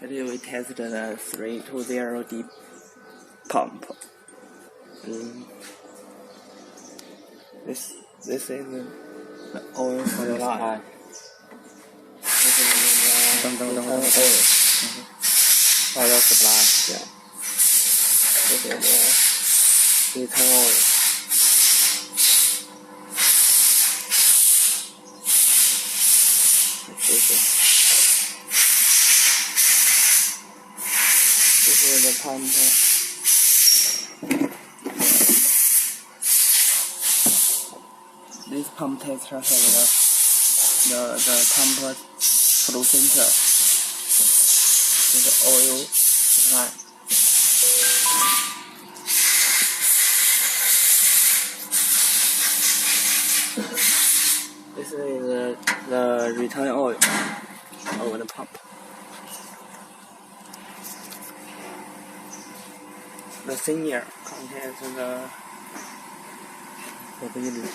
Today we tested the 320D pump. This is the oil supply. This is the oil supply. Yeah. This is the return oil. This is the pump. This pump tester has the pump flow center. This is oil supply. This is the return oil over the pump. The senior contains the mobility.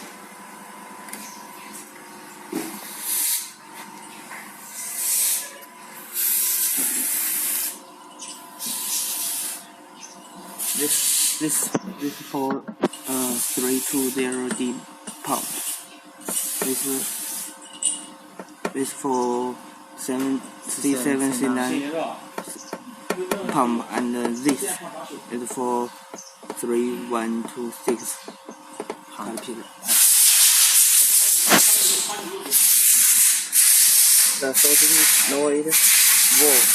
This for 320D pump. This for C7 C9 pump, and this is for 3126 caterpillar. The solenoid valve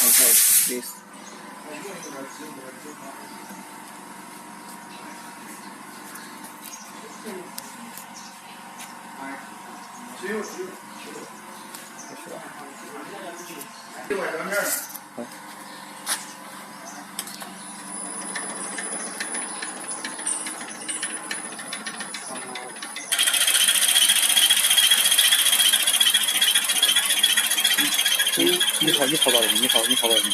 contains this.你操作的，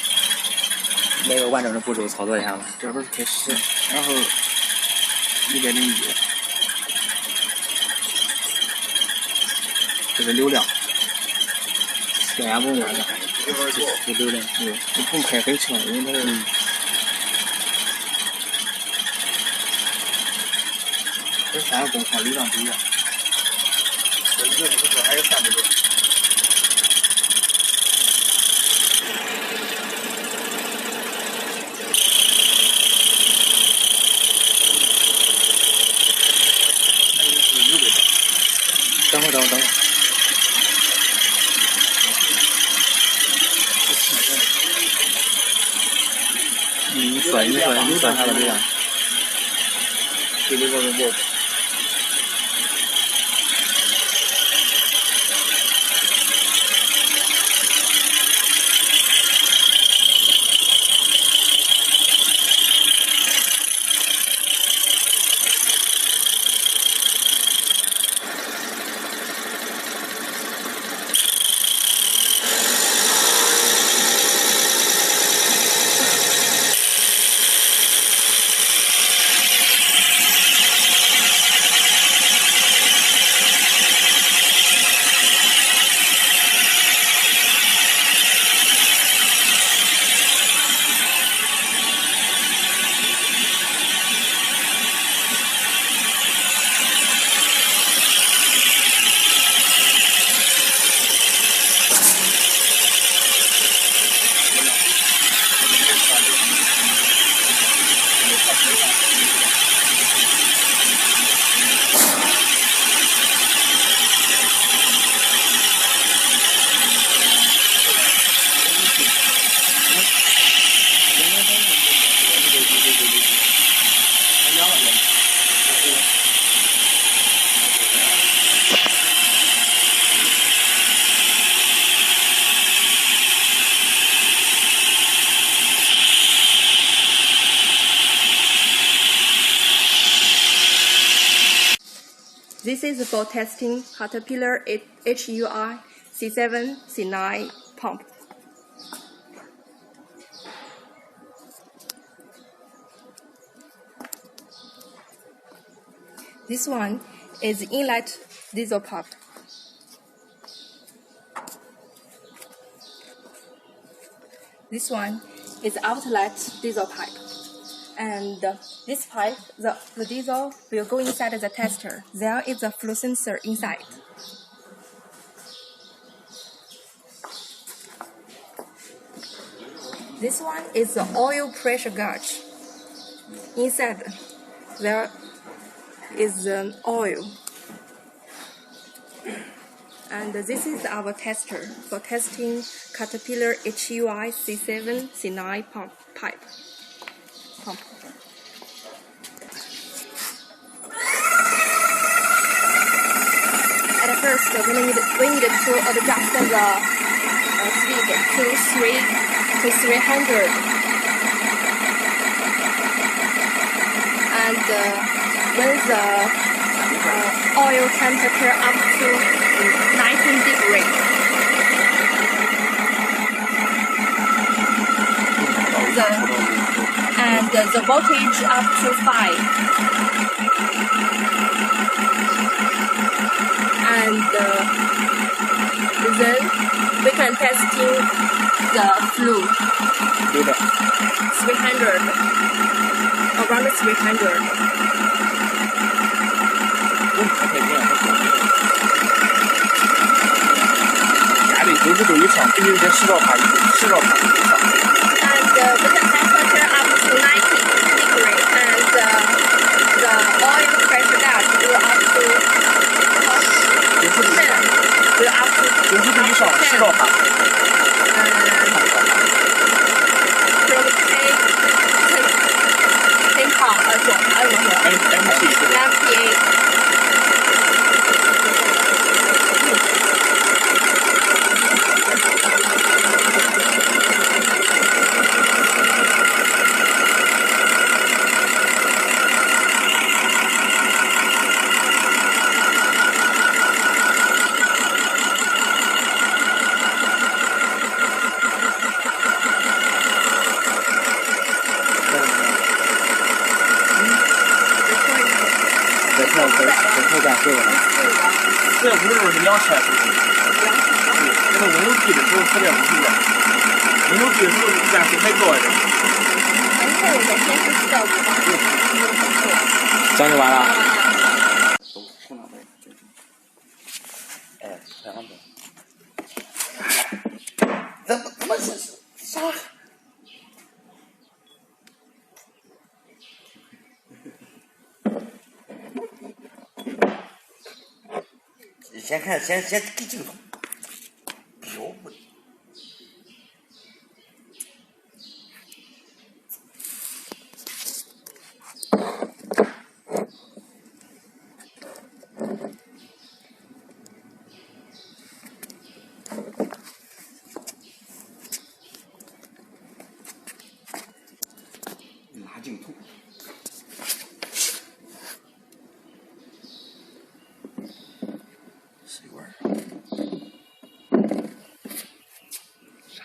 那个完整的步骤操作一下吧。这边是开始，然后101，这是流量，电压不用管它，这流量，你不用开很强，因为它是。这3个工况流量不一样，这有的时候还有3个多。等会儿。你算它的流量。这里边是我。This is for testing Caterpillar HUI C7 C9 pump. This one is inlet diesel pump. This one is outlet diesel pipe. And this pipe, the diesel will go inside the tester. There is a flow sensor inside. This one is the oil pressure gauge. Inside there is an oil. And this is our tester for testing Caterpillar HUI C7 C9 pump. At first, we need to adjust the speed to 300, and when the oil temperature up to 19 degrees. And the voltage up to 5. And then we can testing the flow. 300, around 300. 家里90度以上，必须得10到8度以上。And with the temperature up to 90 degrees, and the oil pressure gauge will up to 10, will up to 90度以上10到8。From 10 pound MPa.这50度是2圈，这个温度低的时候特别不一样，温度低的时候加速太高一点。讲就完了。哎，这样子。怎么是啥？先看，先给镜头，标不。拿镜头。水管。啥？